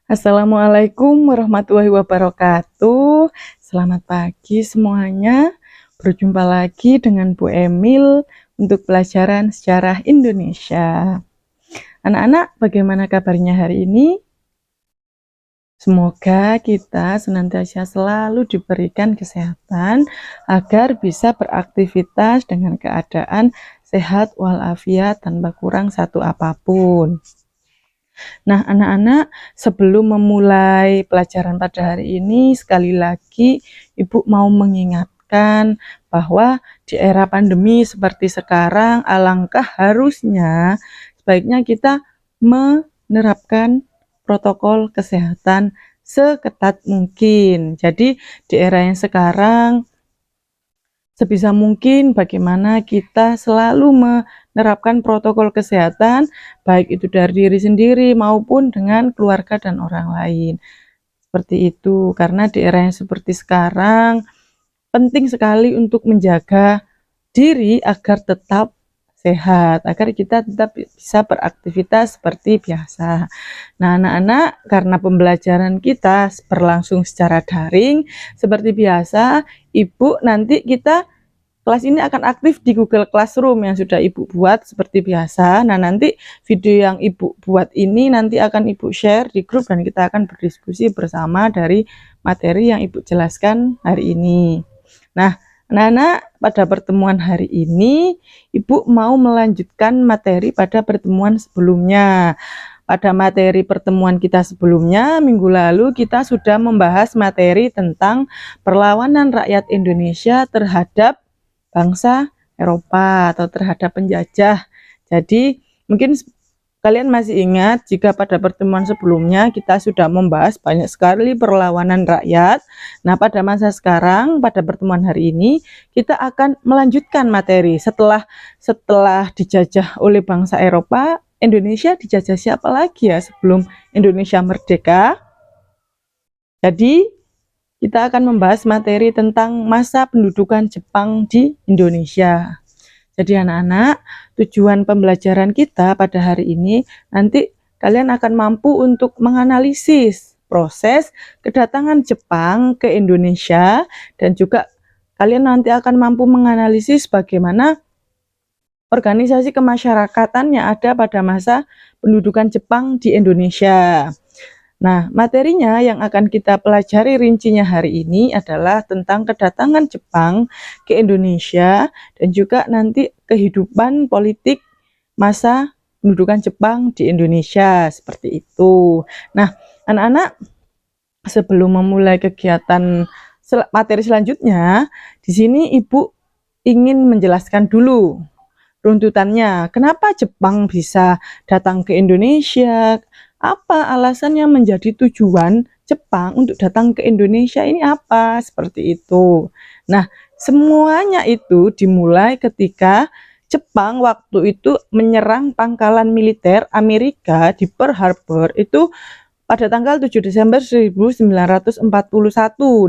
Assalamualaikum warahmatullahi wabarakatuh. Selamat pagi semuanya. Berjumpa lagi dengan Bu Emil untuk pelajaran sejarah Indonesia. Anak-anak, bagaimana kabarnya hari ini? Semoga kita senantiasa selalu diberikan kesehatan agar bisa beraktivitas dengan keadaan sehat walafiat tanpa kurang satu apapun. Nah, anak-anak, sebelum memulai pelajaran pada hari ini, sekali lagi Ibu mau mengingatkan bahwa di era pandemi seperti sekarang, alangkah harusnya sebaiknya kita menerapkan protokol kesehatan seketat mungkin. Jadi, di era yang sekarang, sebisa mungkin bagaimana kita selalu menerapkan protokol kesehatan, baik itu dari diri sendiri maupun dengan keluarga dan orang lain. Seperti itu, karena di era yang seperti sekarang, penting sekali untuk menjaga diri agar tetap sehat, agar kita tetap bisa beraktivitas seperti biasa. Nah, anak-anak, karena pembelajaran kita berlangsung secara daring, seperti biasa, Ibu nanti kelas ini akan aktif di Google Classroom yang sudah Ibu buat seperti biasa. Nah, nanti video yang Ibu buat ini nanti akan Ibu share di grup dan kita akan berdiskusi bersama dari materi yang Ibu jelaskan hari ini. Nah, anak-anak, pada pertemuan hari ini Ibu mau melanjutkan materi pada pertemuan sebelumnya. Pada materi pertemuan kita sebelumnya, minggu lalu kita sudah membahas materi tentang perlawanan rakyat Indonesia terhadap bangsa Eropa atau terhadap penjajah. Jadi mungkin kalian masih ingat jika pada pertemuan sebelumnya kita sudah membahas banyak sekali perlawanan rakyat. Nah, pada masa sekarang, pada pertemuan hari ini, kita akan melanjutkan materi. Setelah dijajah oleh bangsa Eropa, Indonesia dijajah siapa lagi ya sebelum Indonesia merdeka? Jadi, kita akan membahas materi tentang masa pendudukan Jepang di Indonesia. Jadi anak-anak, tujuan pembelajaran kita pada hari ini, nanti kalian akan mampu untuk menganalisis proses kedatangan Jepang ke Indonesia, dan juga kalian nanti akan mampu menganalisis bagaimana organisasi kemasyarakatan yang ada pada masa pendudukan Jepang di Indonesia. Nah, materinya yang akan kita pelajari rincinya hari ini adalah tentang kedatangan Jepang ke Indonesia dan juga nanti kehidupan politik masa pendudukan Jepang di Indonesia, seperti itu. Nah, anak-anak, sebelum memulai kegiatan materi selanjutnya, di sini Ibu ingin menjelaskan dulu runtutannya. Kenapa Jepang bisa datang ke Indonesia? Apa alasannya menjadi tujuan Jepang untuk datang ke Indonesia ini apa? Seperti itu. Nah, semuanya itu dimulai ketika Jepang waktu itu menyerang pangkalan militer Amerika di Pearl Harbor itu pada tanggal 7 Desember 1941.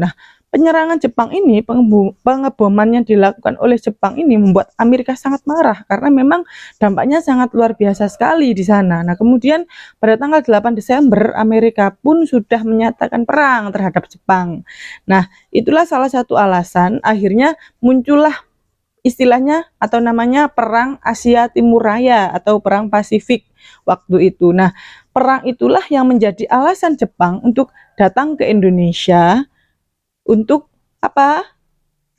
Nah, penyerangan Jepang ini, pengeboman yang dilakukan oleh Jepang ini membuat Amerika sangat marah karena memang dampaknya sangat luar biasa sekali di sana. Nah, kemudian pada tanggal 8 Desember Amerika pun sudah menyatakan perang terhadap Jepang. Nah, itulah salah satu alasan akhirnya muncullah istilahnya atau namanya Perang Asia Timur Raya atau Perang Pasifik waktu itu. Nah, perang itulah yang menjadi alasan Jepang untuk datang ke Indonesia. Untuk apa?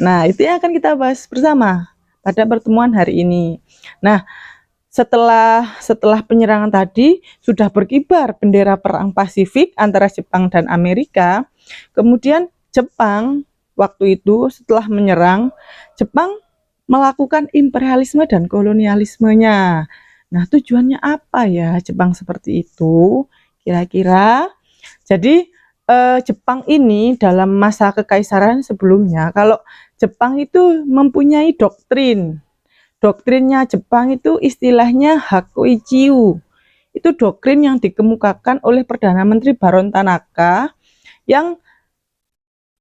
Nah, itu yang akan kita bahas bersama pada pertemuan hari ini. Nah, setelah penyerangan tadi sudah berkibar bendera perang Pasifik antara Jepang dan Amerika. Kemudian Jepang waktu itu setelah menyerang, Jepang melakukan imperialisme dan kolonialismenya. Nah, tujuannya apa ya Jepang seperti itu? Kira-kira jadi Jepang ini dalam masa kekaisaran sebelumnya, kalau Jepang itu mempunyai doktrin. Doktrinnya Jepang itu istilahnya Hakoichiu. Itu doktrin yang dikemukakan oleh Perdana Menteri Baron Tanaka yang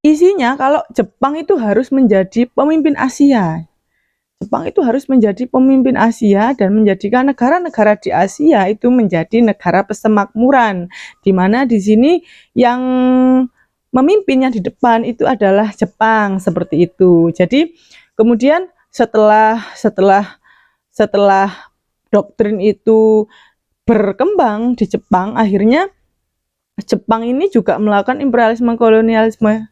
isinya kalau Jepang itu harus menjadi pemimpin Asia. Jepang itu harus menjadi pemimpin Asia dan menjadikan negara-negara di Asia itu menjadi negara persemakmuran, di mana di sini yang memimpinnya di depan itu adalah Jepang, seperti itu. Jadi kemudian setelah doktrin itu berkembang di Jepang, akhirnya Jepang ini juga melakukan imperialisme kolonialisme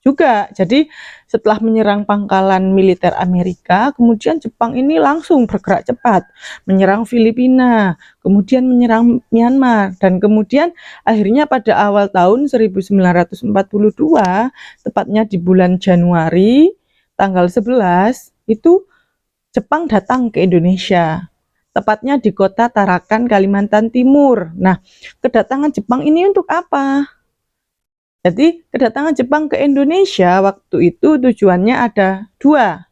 juga. Jadi setelah menyerang pangkalan militer Amerika, kemudian Jepang ini langsung bergerak cepat menyerang Filipina, kemudian menyerang Myanmar, dan kemudian akhirnya pada awal tahun 1942, tepatnya di bulan Januari tanggal 11, itu Jepang datang ke Indonesia, tepatnya di kota Tarakan, Kalimantan Timur. Nah, kedatangan Jepang ini untuk apa? Jadi kedatangan Jepang ke Indonesia waktu itu tujuannya ada dua.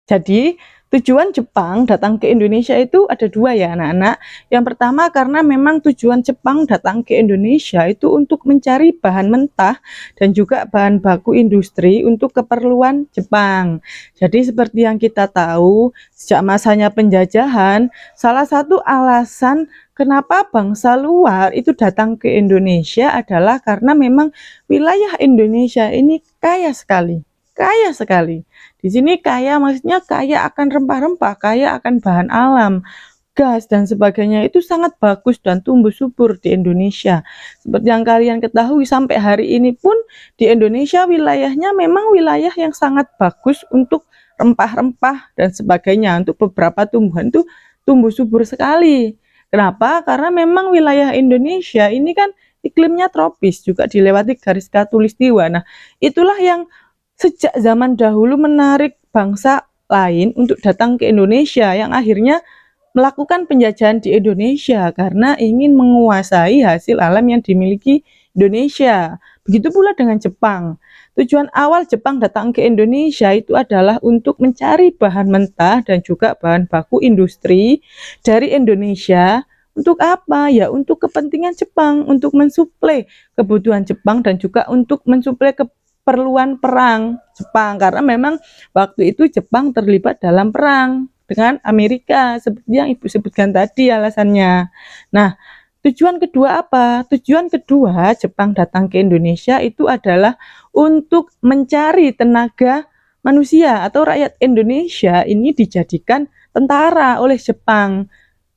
Jadi tujuan Jepang datang ke Indonesia itu ada dua ya anak-anak. Yang pertama karena memang tujuan Jepang datang ke Indonesia itu untuk mencari bahan mentah dan juga bahan baku industri untuk keperluan Jepang. Jadi seperti yang kita tahu, sejak masanya penjajahan, salah satu alasan kenapa bangsa luar itu datang ke Indonesia adalah karena memang wilayah Indonesia ini kaya sekali. Kaya sekali. Di sini kaya maksudnya kaya akan rempah-rempah, kaya akan bahan alam, gas dan sebagainya itu sangat bagus dan tumbuh subur di Indonesia. Seperti yang kalian ketahui sampai hari ini pun di Indonesia wilayahnya memang wilayah yang sangat bagus untuk rempah-rempah dan sebagainya. Untuk beberapa tumbuhan itu tumbuh subur sekali. Kenapa? Karena memang wilayah Indonesia ini kan iklimnya tropis, juga dilewati garis khatulistiwa. Nah, itulah yang sejak zaman dahulu menarik bangsa lain untuk datang ke Indonesia, yang akhirnya melakukan penjajahan di Indonesia karena ingin menguasai hasil alam yang dimiliki Indonesia. Begitu pula dengan Jepang. Tujuan awal Jepang datang ke Indonesia itu adalah untuk mencari bahan mentah dan juga bahan baku industri dari Indonesia. Untuk apa? Ya untuk kepentingan Jepang, untuk mensuplai kebutuhan Jepang dan juga untuk mensuplai keperluan perang Jepang, karena memang waktu itu Jepang terlibat dalam perang dengan Amerika seperti yang Ibu sebutkan tadi alasannya. Nah, tujuan kedua apa? Tujuan kedua Jepang datang ke Indonesia itu adalah untuk mencari tenaga manusia atau rakyat Indonesia ini dijadikan tentara oleh Jepang.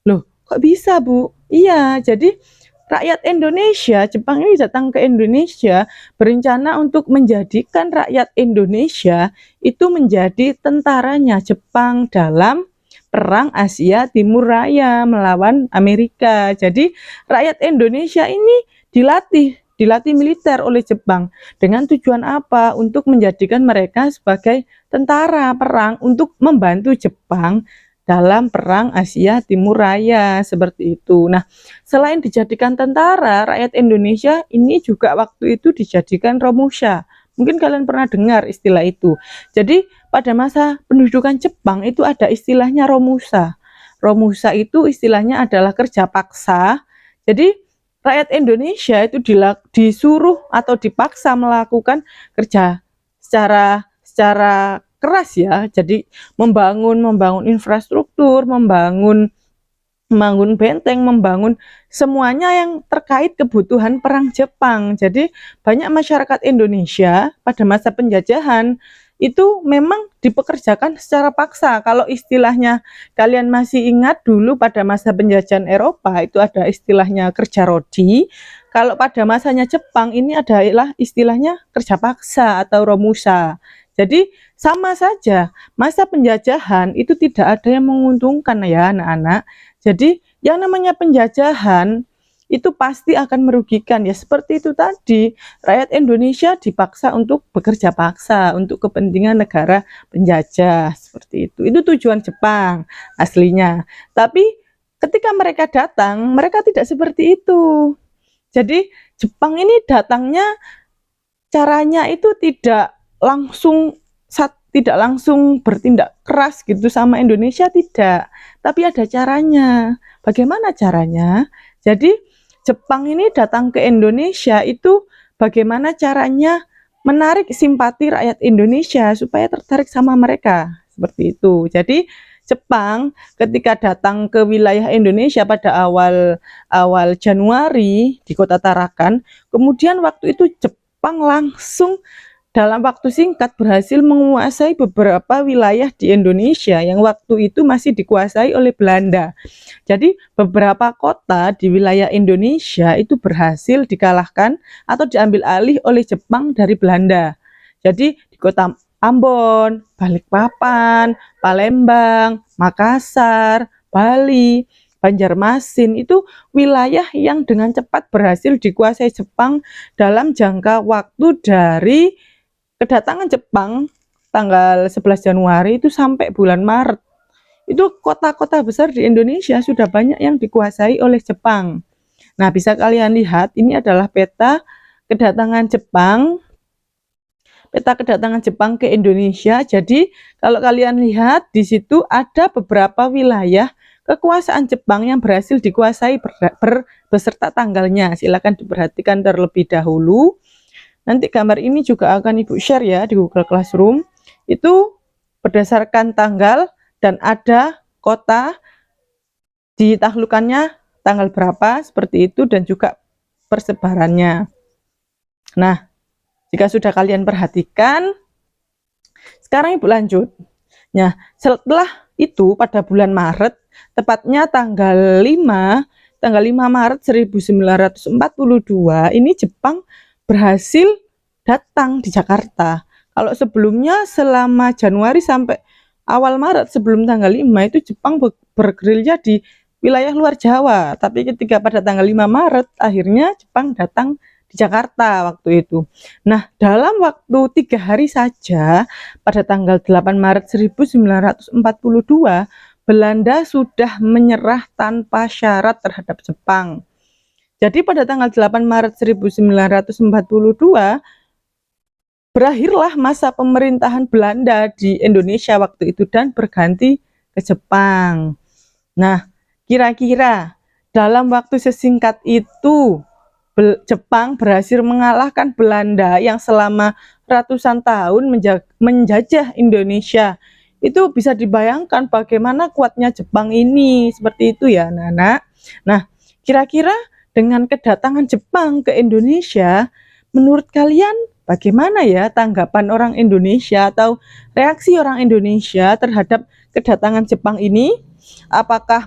Loh, kok bisa, Bu? Iya, jadi rakyat Indonesia, Jepang ini datang ke Indonesia berencana untuk menjadikan rakyat Indonesia itu menjadi tentaranya Jepang dalam Perang Asia Timur Raya melawan Amerika. Jadi rakyat Indonesia ini dilatih militer oleh Jepang dengan tujuan apa? Untuk menjadikan mereka sebagai tentara perang untuk membantu Jepang dalam Perang Asia Timur Raya, seperti itu. Nah, selain dijadikan tentara, rakyat Indonesia ini juga waktu itu dijadikan romusha. Mungkin kalian pernah dengar istilah itu. Jadi pada masa pendudukan Jepang itu ada istilahnya romusha. Romusha itu istilahnya adalah kerja paksa. Jadi rakyat Indonesia itu disuruh atau dipaksa melakukan kerja secara keras ya. Jadi membangun infrastruktur, membangun benteng, membangun semuanya yang terkait kebutuhan perang Jepang. Jadi banyak masyarakat Indonesia pada masa penjajahan itu memang dipekerjakan secara paksa. Kalau istilahnya kalian masih ingat dulu pada masa penjajahan Eropa itu ada istilahnya kerja rodi. Kalau pada masanya Jepang ini adalah istilahnya kerja paksa atau romusha. Jadi sama saja, masa penjajahan itu tidak ada yang menguntungkan ya anak-anak. Jadi yang namanya penjajahan itu pasti akan merugikan ya, seperti itu tadi. Rakyat Indonesia dipaksa untuk bekerja paksa untuk kepentingan negara penjajah, seperti itu. Itu tujuan Jepang aslinya. Tapi ketika mereka datang, mereka tidak seperti itu. Jadi Jepang ini datangnya caranya itu tidak langsung bertindak keras gitu sama Indonesia, tidak, tapi ada caranya. Bagaimana caranya? Jadi Jepang ini datang ke Indonesia itu bagaimana caranya menarik simpati rakyat Indonesia supaya tertarik sama mereka, seperti itu. Jadi Jepang ketika datang ke wilayah Indonesia pada awal Januari di Kota Tarakan, kemudian waktu itu Jepang langsung dalam waktu singkat berhasil menguasai beberapa wilayah di Indonesia yang waktu itu masih dikuasai oleh Belanda. Jadi beberapa kota di wilayah Indonesia itu berhasil dikalahkan atau diambil alih oleh Jepang dari Belanda. Jadi di kota Ambon, Balikpapan, Palembang, Makassar, Bali, Banjarmasin itu wilayah yang dengan cepat berhasil dikuasai Jepang dalam jangka waktu dari kedatangan Jepang tanggal 11 Januari itu sampai bulan Maret. Itu kota-kota besar di Indonesia sudah banyak yang dikuasai oleh Jepang. Nah, bisa kalian lihat ini adalah peta kedatangan Jepang ke Indonesia. Jadi kalau kalian lihat di situ ada beberapa wilayah kekuasaan Jepang yang berhasil dikuasai beserta tanggalnya. Silakan diperhatikan terlebih dahulu. Nanti gambar ini juga akan Ibu share ya di Google Classroom. Itu berdasarkan tanggal dan ada kota ditaklukkannya tanggal berapa seperti itu dan juga persebarannya. Nah, jika sudah kalian perhatikan, sekarang Ibu lanjut. Nah, setelah itu pada bulan Maret, tepatnya tanggal 5 Maret 1942, ini Jepang berhasil datang di Jakarta. Kalau sebelumnya selama Januari sampai awal Maret sebelum tanggal 5 itu Jepang bergerilya di wilayah luar Jawa. Tapi ketika pada tanggal 5 Maret akhirnya Jepang datang di Jakarta waktu itu. Nah, dalam waktu 3 hari saja pada tanggal 8 Maret 1942 Belanda sudah menyerah tanpa syarat terhadap Jepang. Jadi pada tanggal 8 Maret 1942 berakhirlah masa pemerintahan Belanda di Indonesia waktu itu dan berganti ke Jepang. Nah, kira-kira dalam waktu sesingkat itu Jepang berhasil mengalahkan Belanda yang selama ratusan tahun menjajah Indonesia. Itu bisa dibayangkan bagaimana kuatnya Jepang ini, seperti itu ya anak-anak. Nah, kira-kira dengan kedatangan Jepang ke Indonesia, menurut kalian bagaimana ya tanggapan orang Indonesia atau reaksi orang Indonesia terhadap kedatangan Jepang ini? Apakah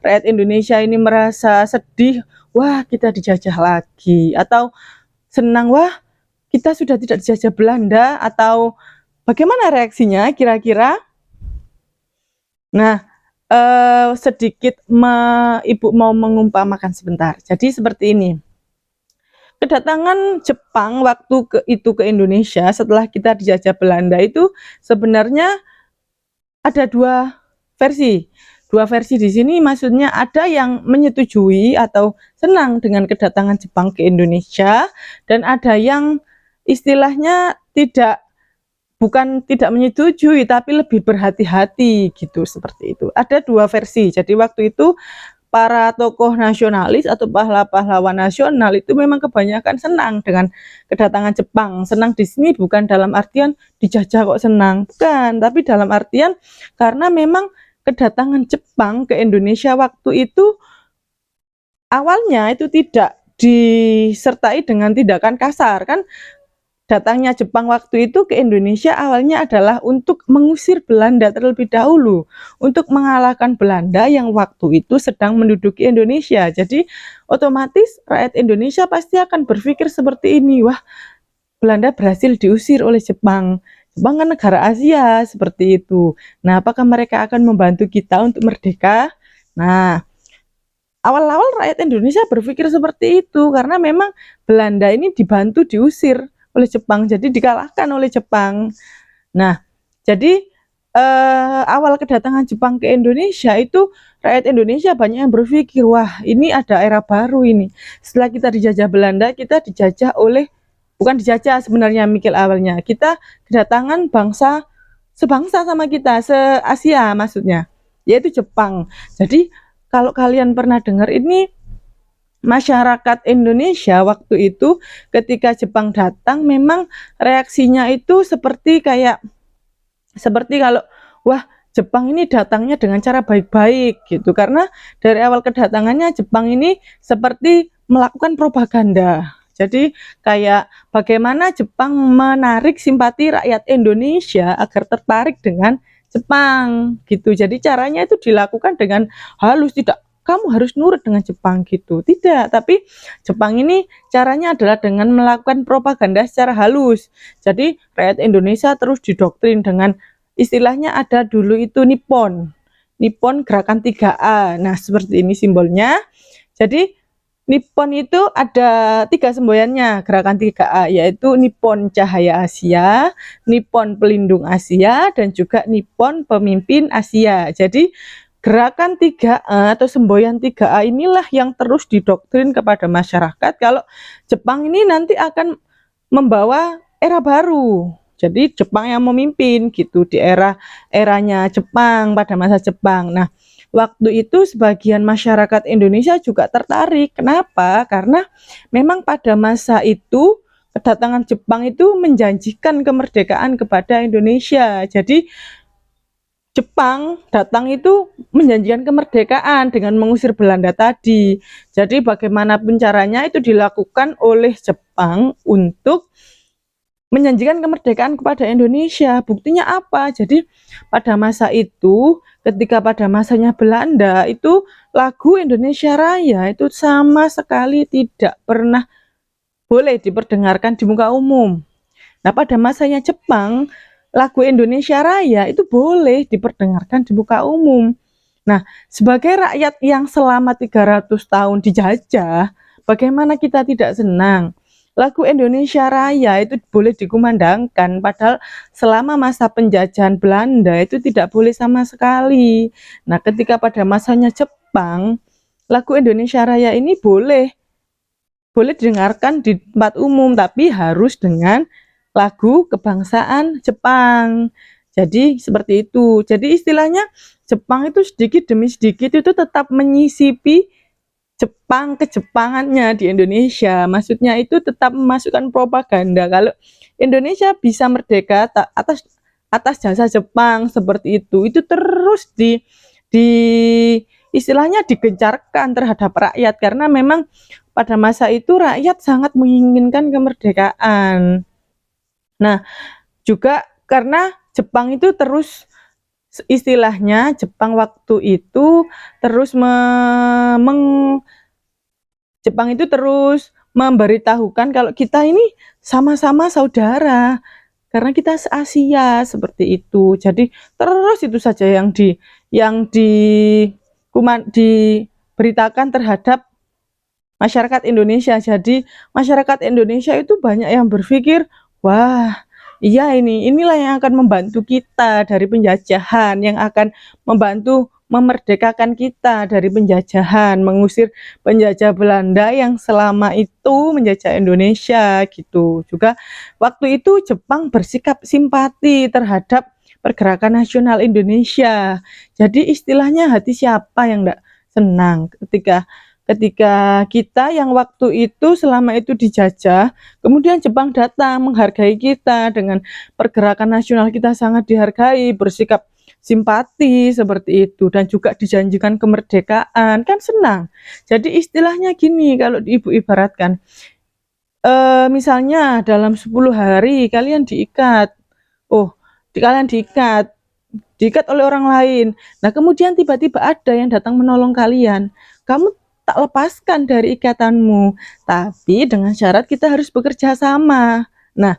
rakyat Indonesia ini merasa sedih, wah kita dijajah lagi, atau senang, wah kita sudah tidak dijajah Belanda, atau bagaimana reaksinya kira-kira? Nah, sedikit Ibu mau mengumpamakan sebentar. Jadi seperti ini. Kedatangan Jepang waktu itu ke Indonesia setelah kita dijajah Belanda itu sebenarnya ada dua versi. Dua versi di sini maksudnya ada yang menyetujui atau senang dengan kedatangan Jepang ke Indonesia dan ada yang istilahnya bukan tidak menyetujui tapi lebih berhati-hati gitu, seperti itu. Ada dua versi. Jadi waktu itu para tokoh nasionalis atau pahlawan nasional itu memang kebanyakan senang dengan kedatangan Jepang. Senang di sini bukan dalam artian dijajah kok senang, bukan, tapi dalam artian karena memang kedatangan Jepang ke Indonesia waktu itu awalnya itu tidak disertai dengan tindakan kasar kan. Datangnya Jepang waktu itu ke Indonesia awalnya adalah untuk mengusir Belanda terlebih dahulu, untuk mengalahkan Belanda yang waktu itu sedang menduduki Indonesia. Jadi otomatis rakyat Indonesia pasti akan berpikir seperti ini, wah Belanda berhasil diusir oleh Jepang. Jepang kan negara Asia, seperti itu. Nah, apakah mereka akan membantu kita untuk merdeka? Nah, awal-awal rakyat Indonesia berpikir seperti itu karena memang Belanda ini dibantu diusir oleh Jepang, jadi dikalahkan oleh Jepang. Nah, jadi awal kedatangan Jepang ke Indonesia itu rakyat Indonesia banyak yang berpikir, wah ini ada era baru ini. Setelah kita dijajah Belanda, kita dijajah oleh, bukan dijajah sebenarnya mikir awalnya, kita kedatangan bangsa sebangsa sama kita, se-Asia maksudnya, yaitu Jepang. Jadi kalau kalian pernah dengar ini masyarakat Indonesia waktu itu ketika Jepang datang memang reaksinya itu seperti kalau wah, Jepang ini datangnya dengan cara baik-baik gitu, karena dari awal kedatangannya Jepang ini seperti melakukan propaganda. Jadi kayak bagaimana Jepang menarik simpati rakyat Indonesia agar tertarik dengan Jepang gitu. Jadi caranya itu dilakukan dengan halus, tidak kamu harus nurut dengan Jepang gitu. Tidak, tapi Jepang ini caranya adalah dengan melakukan propaganda secara halus. Jadi rakyat Indonesia terus didoktrin dengan istilahnya ada dulu itu Nippon. Nippon gerakan 3A. Nah, seperti ini simbolnya. Jadi Nippon itu ada 3 semboyannya gerakan 3A, yaitu Nippon Cahaya Asia, Nippon Pelindung Asia, dan juga Nippon Pemimpin Asia. Jadi gerakan 3A atau semboyan 3A inilah yang terus didoktrin kepada masyarakat kalau Jepang ini nanti akan membawa era baru. Jadi Jepang yang memimpin gitu di eranya Jepang pada masa Jepang. Nah, waktu itu sebagian masyarakat Indonesia juga tertarik. Kenapa? Karena memang pada masa itu kedatangan Jepang itu menjanjikan kemerdekaan kepada Indonesia. Jadi Jepang datang itu menjanjikan kemerdekaan dengan mengusir Belanda tadi. Jadi bagaimanapun caranya itu dilakukan oleh Jepang untuk menjanjikan kemerdekaan kepada Indonesia. Buktinya apa? Jadi pada masa itu, ketika pada masanya Belanda, itu lagu Indonesia Raya itu sama sekali tidak pernah boleh diperdengarkan di muka umum. Nah, pada masanya Jepang, lagu Indonesia Raya itu boleh diperdengarkan di muka umum. Nah, sebagai rakyat yang selama 300 tahun dijajah, bagaimana kita tidak senang? Lagu Indonesia Raya itu boleh dikumandangkan, padahal selama masa penjajahan Belanda itu tidak boleh sama sekali. Nah, ketika pada masanya Jepang, lagu Indonesia Raya ini boleh didengarkan di tempat umum, tapi harus dengan lagu kebangsaan Jepang. Jadi seperti itu. Jadi istilahnya Jepang itu sedikit demi sedikit itu tetap menyisipi Jepang kejepangannya di Indonesia. Maksudnya itu tetap memasukkan propaganda kalau Indonesia bisa merdeka atas jasa Jepang seperti itu. Itu terus di istilahnya digencarkan terhadap rakyat karena memang pada masa itu rakyat sangat menginginkan kemerdekaan. Nah, juga karena Jepang itu terus istilahnya Jepang waktu itu terus Jepang itu terus memberitahukan kalau kita ini sama-sama saudara karena kita se-Asia seperti itu. Jadi terus itu saja yang diberitakan terhadap masyarakat Indonesia. Jadi masyarakat Indonesia itu banyak yang berpikir, wah, iya inilah yang akan membantu kita dari penjajahan, yang akan membantu memerdekakan kita dari penjajahan, mengusir penjajah Belanda yang selama itu menjajah Indonesia gitu. Juga waktu itu Jepang bersikap simpati terhadap pergerakan nasional Indonesia. Jadi istilahnya hati siapa yang tidak senang ketika kita yang waktu itu selama itu dijajah, kemudian Jepang datang menghargai kita dengan pergerakan nasional kita sangat dihargai, bersikap simpati seperti itu dan juga dijanjikan kemerdekaan, kan senang. Jadi istilahnya gini kalau ibu ibaratkan, misalnya dalam 10 hari kalian diikat, kalian diikat oleh orang lain. Nah, kemudian tiba-tiba ada yang datang menolong kalian. Kamu tak lepaskan dari ikatanmu, tapi dengan syarat kita harus bekerja sama. Nah,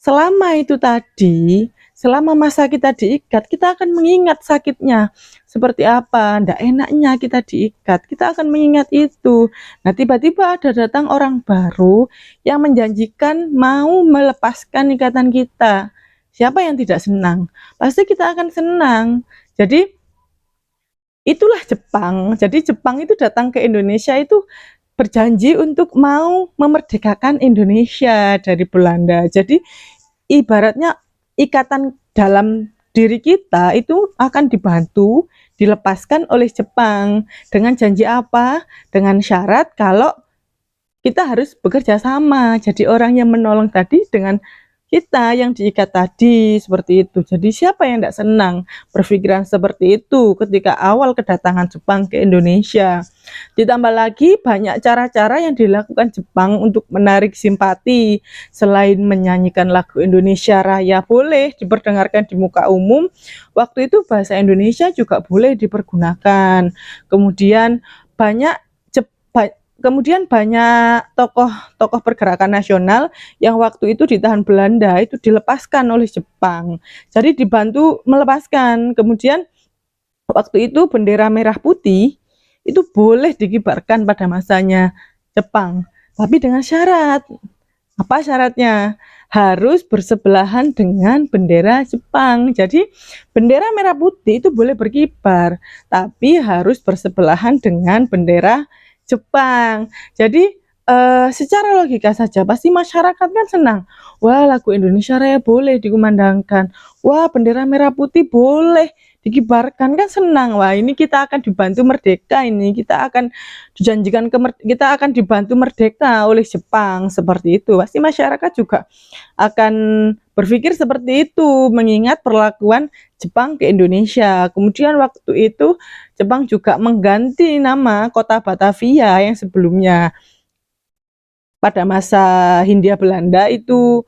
selama itu tadi, selama masa kita diikat, kita akan mengingat sakitnya. Seperti apa, ndak enaknya kita diikat, kita akan mengingat itu. Nah, tiba-tiba ada datang orang baru yang menjanjikan mau melepaskan ikatan kita. Siapa yang tidak senang? Pasti kita akan senang. Jadi itulah Jepang. Jadi Jepang itu datang ke Indonesia itu berjanji untuk mau memerdekakan Indonesia dari Belanda. Jadi ibaratnya ikatan dalam diri kita itu akan dibantu dilepaskan oleh Jepang. Dengan janji apa? Dengan syarat kalau kita harus bekerja sama. Jadi orang yang menolong tadi dengan kita yang diikat tadi, seperti itu. Jadi siapa yang tidak senang berpikiran seperti itu ketika awal kedatangan Jepang ke Indonesia. Ditambah lagi banyak cara-cara yang dilakukan Jepang untuk menarik simpati. Selain menyanyikan lagu Indonesia Raya boleh diperdengarkan di muka umum, waktu itu bahasa Indonesia juga boleh dipergunakan. Kemudian banyak tokoh-tokoh pergerakan nasional yang waktu itu ditahan Belanda itu dilepaskan oleh Jepang. Jadi dibantu melepaskan. Kemudian waktu itu bendera merah putih itu boleh dikibarkan pada masanya Jepang, tapi dengan syarat. Apa syaratnya? Harus bersebelahan dengan bendera Jepang. Jadi bendera merah putih itu boleh berkibar, tapi harus bersebelahan dengan bendera Jepang. Jadi secara logika saja pasti masyarakat kan senang. Wah, lagu Indonesia Raya boleh dikumandangkan. Wah, bendera merah putih boleh dikibarkan, kan senang. Wah, ini kita akan dibantu merdeka, ini kita akan dijanjikan kita akan dibantu merdeka oleh Jepang, seperti itu. Pasti masyarakat juga akan berpikir seperti itu mengingat perlakuan Jepang ke Indonesia. Kemudian waktu itu Jepang juga mengganti nama kota Batavia yang sebelumnya pada masa Hindia Belanda itu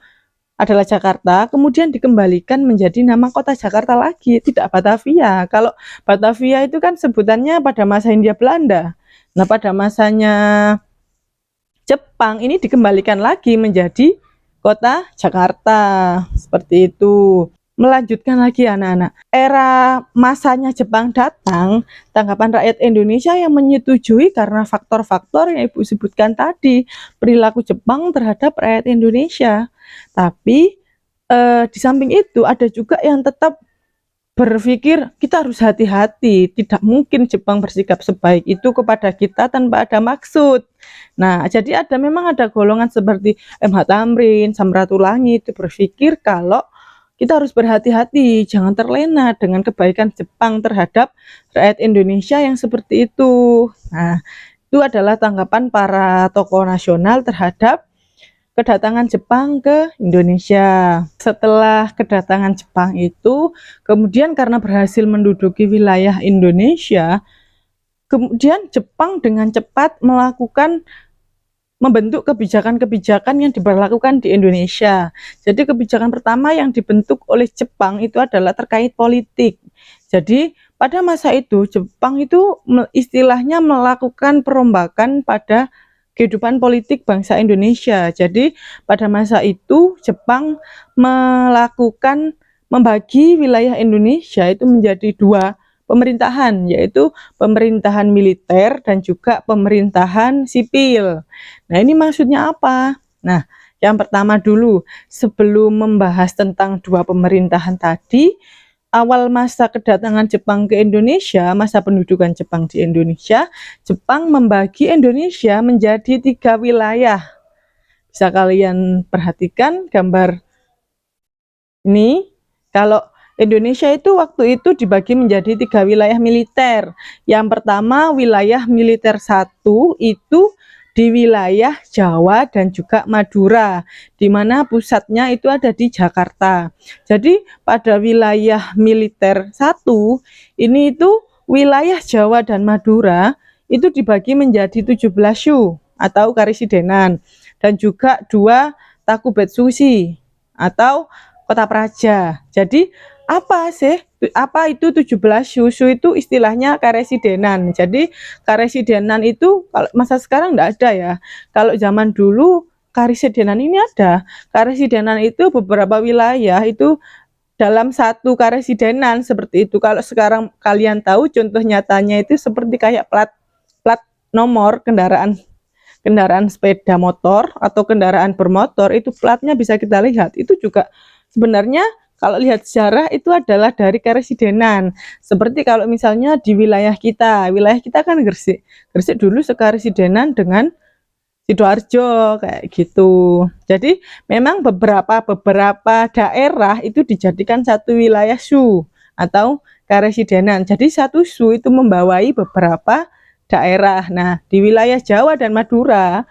adalah Jakarta, kemudian dikembalikan menjadi nama kota Jakarta lagi, tidak Batavia. Kalau Batavia itu kan sebutannya pada masa Hindia Belanda. Nah, pada masanya Jepang ini dikembalikan lagi menjadi kota Jakarta, seperti itu. Melanjutkan lagi anak-anak, era masanya Jepang datang, tanggapan rakyat Indonesia yang menyetujui karena faktor-faktor yang Ibu sebutkan tadi, perilaku Jepang terhadap rakyat Indonesia. Tapi di samping itu ada juga yang tetap berpikir kita harus hati-hati, tidak mungkin Jepang bersikap sebaik itu kepada kita tanpa ada maksud. Nah, jadi memang ada golongan seperti M.H. Tamrin, Samratulangi itu berpikir kalau kita harus berhati-hati, jangan terlena dengan kebaikan Jepang terhadap rakyat Indonesia yang seperti itu. Nah, itu adalah tanggapan para tokoh nasional terhadap kedatangan Jepang ke Indonesia. Setelah kedatangan Jepang itu, kemudian karena berhasil menduduki wilayah Indonesia, kemudian Jepang dengan cepat membentuk kebijakan-kebijakan yang diberlakukan di Indonesia. Jadi kebijakan pertama yang dibentuk oleh Jepang itu adalah terkait politik. Jadi pada masa itu Jepang itu istilahnya melakukan perombakan pada kehidupan politik bangsa Indonesia. Jadi pada masa itu Jepang membagi wilayah Indonesia itu menjadi dua pemerintahan, yaitu pemerintahan militer dan juga pemerintahan sipil. Nah, ini maksudnya apa? Nah, yang pertama dulu, sebelum membahas tentang dua pemerintahan tadi, awal masa kedatangan Jepang ke Indonesia, masa pendudukan Jepang di Indonesia, Jepang membagi Indonesia menjadi 3 wilayah. Bisa kalian perhatikan gambar ini. Kalau Indonesia itu waktu itu dibagi menjadi 3 wilayah militer. Yang pertama wilayah militer 1 itu di wilayah Jawa dan juga Madura, di mana pusatnya itu ada di Jakarta. Jadi pada wilayah militer 1 ini itu wilayah Jawa dan Madura itu dibagi menjadi 17 shu atau karisidenan dan juga 2 takubetsushi atau kota praja. Jadi apa itu 17 shu itu istilahnya karesidenan. Jadi karesidenan itu kalau masa sekarang enggak ada ya. Kalau zaman dulu karesidenan ini ada. Karesidenan itu beberapa wilayah itu dalam satu karesidenan seperti itu. Kalau sekarang kalian tahu contoh nyatanya itu seperti kayak plat nomor kendaraan sepeda motor atau kendaraan bermotor, itu platnya bisa kita lihat. Itu juga sebenarnya kalau lihat sejarah itu adalah dari karesidenan. Seperti kalau misalnya di wilayah kita kan Gresik. Gresik dulu sekaresidenan dengan Sidoarjo kayak gitu. Jadi memang beberapa daerah itu dijadikan satu wilayah shu atau karesidenan. Jadi satu su itu membawai beberapa daerah. Nah, di wilayah Jawa dan Madura,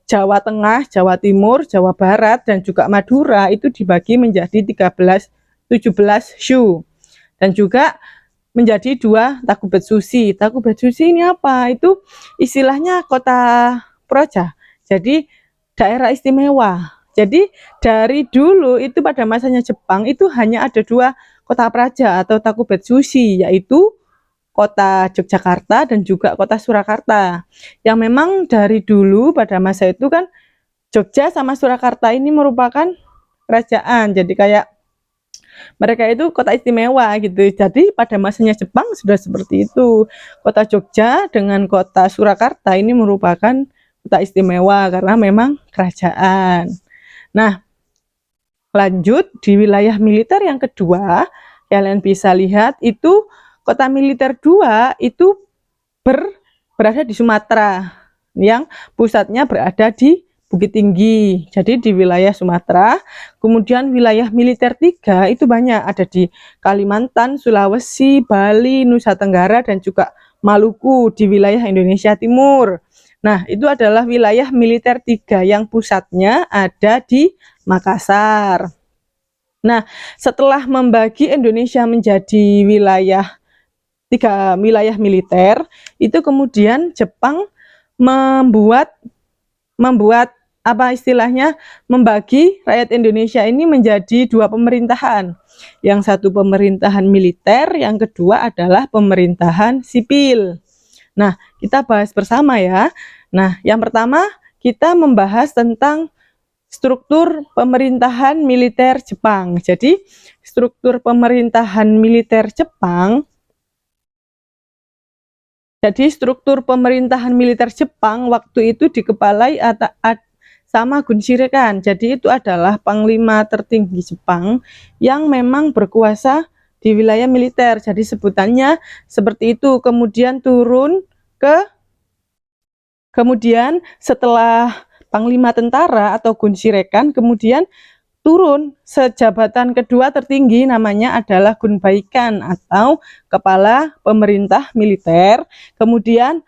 Jawa Tengah, Jawa Timur, Jawa Barat, dan juga Madura itu dibagi menjadi 17 su. Dan juga menjadi 2 Takubetsushi. Takubetsushi ini apa? Itu istilahnya kota proja. Jadi daerah istimewa. Jadi dari dulu itu pada masanya Jepang itu hanya ada 2 kota praja atau Takubetsushi, yaitu kota Yogyakarta dan juga kota Surakarta. Yang memang dari dulu pada masa itu kan Jogja sama Surakarta ini merupakan kerajaan. Jadi kayak mereka itu kota istimewa gitu. Jadi pada masanya Jepang sudah seperti itu. Kota Jogja dengan kota Surakarta ini merupakan kota istimewa karena memang kerajaan. Nah, lanjut di wilayah militer yang kedua, kalian bisa lihat itu kota militer 2 itu berada di Sumatera, yang pusatnya berada di Bukit Tinggi. Jadi di wilayah Sumatera. Kemudian wilayah militer 3 itu banyak, ada di Kalimantan, Sulawesi, Bali, Nusa Tenggara, dan juga Maluku di wilayah Indonesia Timur. Nah, itu adalah wilayah militer 3 yang pusatnya ada di Makassar. Nah, setelah membagi Indonesia menjadi 3 wilayah militer, itu kemudian Jepang membuat apa istilahnya, membagi rakyat Indonesia ini menjadi 2 pemerintahan. Yang satu pemerintahan militer, yang kedua adalah pemerintahan sipil. Nah, kita bahas bersama ya. Nah, yang pertama kita membahas tentang struktur pemerintahan militer Jepang. Jadi, struktur pemerintahan militer Jepang waktu itu dikepalai sama Gun Shirekan. Jadi itu adalah panglima tertinggi Jepang yang memang berkuasa di wilayah militer. Jadi sebutannya seperti itu. Kemudian setelah panglima tentara atau Gun Shirekan, kemudian turun sejabatan kedua tertinggi, namanya adalah Gun Baikan atau kepala pemerintah militer. Kemudian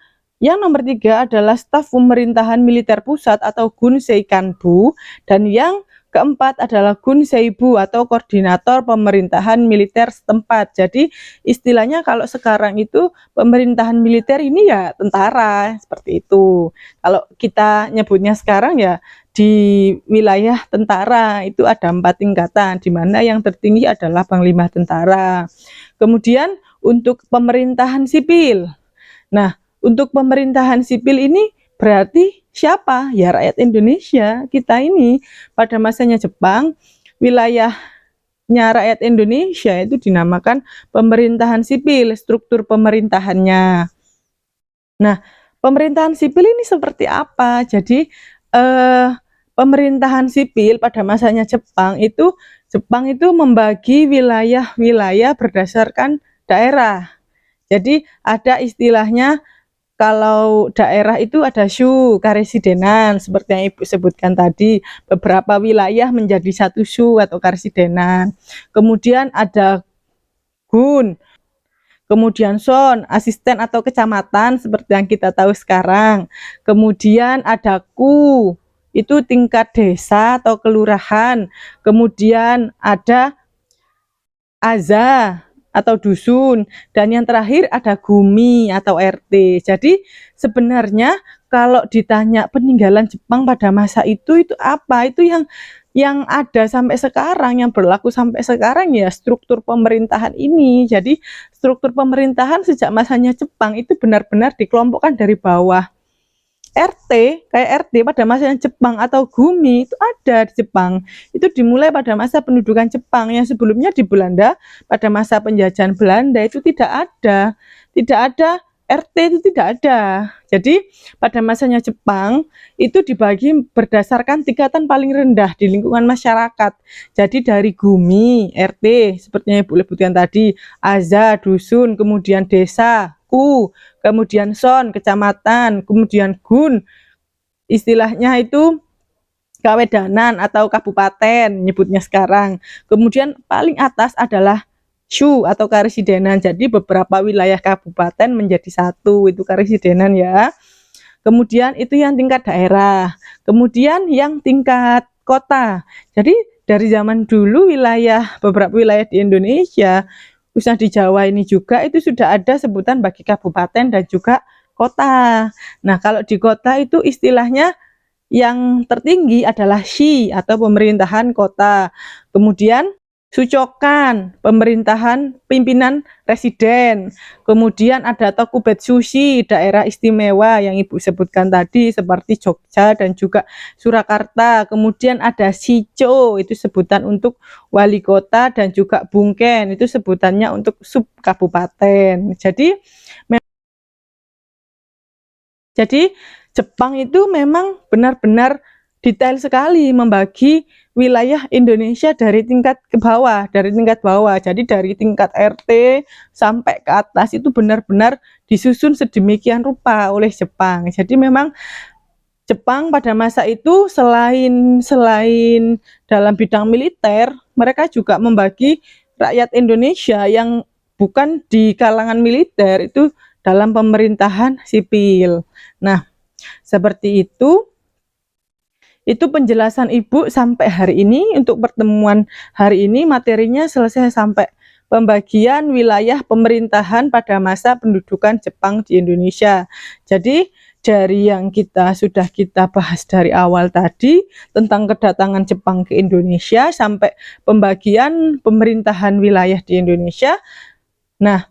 yang nomor 3 adalah staf pemerintahan militer pusat atau Gun Seikanbu, dan yang keempat adalah Gun Seibu atau koordinator pemerintahan militer setempat. Jadi istilahnya kalau sekarang itu pemerintahan militer ini ya tentara, seperti itu. Kalau kita nyebutnya sekarang ya di wilayah tentara itu ada 4 tingkatan, di mana yang tertinggi adalah panglima tentara. Kemudian untuk pemerintahan sipil. Nah, untuk pemerintahan sipil ini berarti siapa? Ya rakyat Indonesia. Kita ini pada masanya Jepang, wilayahnya rakyat Indonesia itu dinamakan pemerintahan sipil, struktur pemerintahannya. Nah, pemerintahan sipil ini seperti apa? Jadi pemerintahan sipil pada masanya Jepang itu membagi wilayah-wilayah berdasarkan daerah. Jadi ada istilahnya, kalau daerah itu ada shu, karesidenan, seperti yang Ibu sebutkan tadi, beberapa wilayah menjadi satu shu atau karesidenan. Kemudian ada gun, kemudian son, asisten atau kecamatan seperti yang kita tahu sekarang. Kemudian ada ku, itu tingkat desa atau kelurahan. Kemudian ada aza atau dusun, dan yang terakhir ada gumi atau RT. Jadi sebenarnya kalau ditanya peninggalan Jepang pada masa itu apa? Itu yang ada sampai sekarang, yang berlaku sampai sekarang ya struktur pemerintahan ini. Jadi struktur pemerintahan sejak masanya Jepang itu benar-benar dikelompokkan dari bawah. RT, kayak RT pada masa Jepang atau Gumi itu ada di Jepang. Itu dimulai pada masa pendudukan Jepang, yang sebelumnya di Belanda pada masa penjajahan Belanda itu tidak ada. Tidak ada RT, itu tidak ada. Jadi pada masanya Jepang itu dibagi berdasarkan tingkatan paling rendah di lingkungan masyarakat. Jadi dari Gumi, RT seperti yang Ibu sebutkan tadi, aza, dusun, kemudian desa, kemudian son, kecamatan, kemudian gun, istilahnya itu kawedanan atau kabupaten nyebutnya sekarang. Kemudian paling atas adalah Shu atau karesidenan. Jadi beberapa wilayah kabupaten menjadi satu, itu karesidenan ya. Kemudian itu yang tingkat daerah. Kemudian yang tingkat kota. Jadi dari zaman dulu beberapa wilayah di Indonesia, khususnya di Jawa ini juga itu sudah ada sebutan bagi kabupaten dan juga kota. Nah, kalau di kota itu istilahnya yang tertinggi adalah Shi atau pemerintahan kota. Kemudian Sucokan, pemerintahan pimpinan residen. Kemudian ada Tokubetsushi, daerah istimewa yang Ibu sebutkan tadi seperti Jogja dan juga Surakarta. Kemudian ada Shicho, itu sebutan untuk wali kota, dan juga Bungken, itu sebutannya untuk sub kabupaten. Jadi Jepang itu memang benar-benar detail sekali membagi wilayah Indonesia dari tingkat bawah. Jadi dari tingkat RT sampai ke atas itu benar-benar disusun sedemikian rupa oleh Jepang. Jadi memang Jepang pada masa itu selain dalam bidang militer, mereka juga membagi rakyat Indonesia yang bukan di kalangan militer itu dalam pemerintahan sipil. Nah, seperti itu penjelasan Ibu sampai hari ini. Untuk pertemuan hari ini materinya selesai sampai pembagian wilayah pemerintahan pada masa pendudukan Jepang di Indonesia. Jadi dari yang sudah kita bahas dari awal tadi tentang kedatangan Jepang ke Indonesia sampai pembagian pemerintahan wilayah di Indonesia. Nah,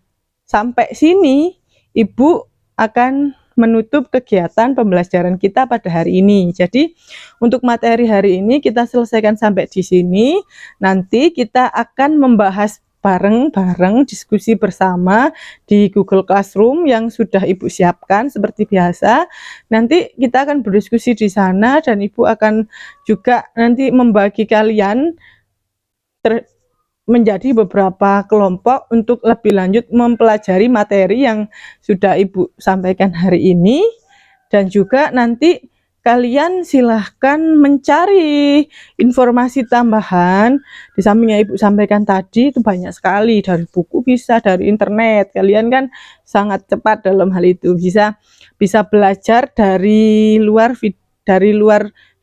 sampai sini Ibu akan menutup kegiatan pembelajaran kita pada hari ini. Jadi untuk materi hari ini kita selesaikan sampai di sini. Nanti kita akan membahas bareng-bareng, diskusi bersama di Google Classroom yang sudah Ibu siapkan seperti biasa. Nanti kita akan berdiskusi di sana dan Ibu akan juga nanti membagi kalian menjadi beberapa kelompok untuk lebih lanjut mempelajari materi yang sudah Ibu sampaikan hari ini. Dan juga nanti kalian silahkan mencari informasi tambahan di samping yang Ibu sampaikan tadi. Itu banyak sekali, dari buku bisa, dari internet. Kalian kan sangat cepat dalam hal itu, bisa belajar dari luar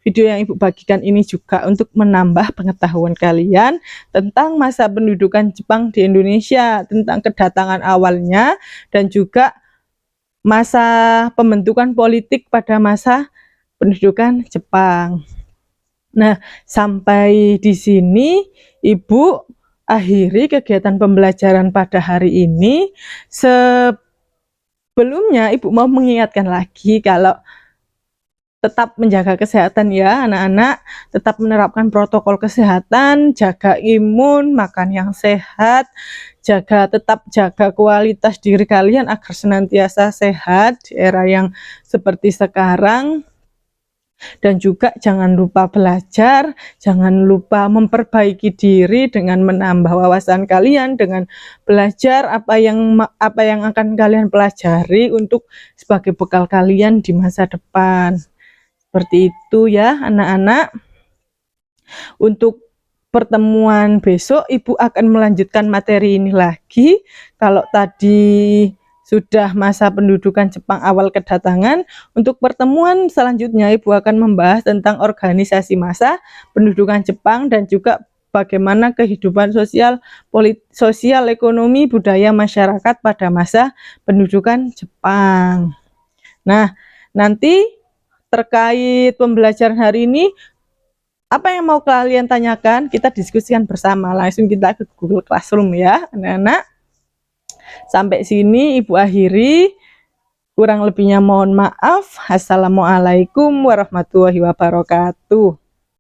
video yang Ibu bagikan ini juga untuk menambah pengetahuan kalian tentang masa pendudukan Jepang di Indonesia, tentang kedatangan awalnya, dan juga masa pembentukan politik pada masa pendudukan Jepang. Nah, sampai di sini Ibu akhiri kegiatan pembelajaran pada hari ini. Sebelumnya Ibu mau mengingatkan lagi kalau tetap menjaga kesehatan ya anak-anak, tetap menerapkan protokol kesehatan, jaga imun, makan yang sehat, tetap jaga kualitas diri kalian agar senantiasa sehat di era yang seperti sekarang. Dan juga jangan lupa belajar, jangan lupa memperbaiki diri dengan menambah wawasan kalian, dengan belajar apa yang akan kalian pelajari untuk sebagai bekal kalian di masa depan. Seperti itu ya anak-anak. Untuk pertemuan besok Ibu akan melanjutkan materi ini lagi. Kalau tadi sudah masa pendudukan Jepang awal kedatangan, untuk pertemuan selanjutnya Ibu akan membahas tentang organisasi masa pendudukan Jepang dan juga bagaimana kehidupan sosial, ekonomi, budaya masyarakat pada masa pendudukan Jepang. Nah, nanti terkait pembelajaran hari ini, apa yang mau kalian tanyakan, kita diskusikan bersama. Langsung kita ke Google Classroom ya, anak-anak. Sampai sini Ibu akhiri. Kurang lebihnya mohon maaf. Assalamualaikum warahmatullahi wabarakatuh.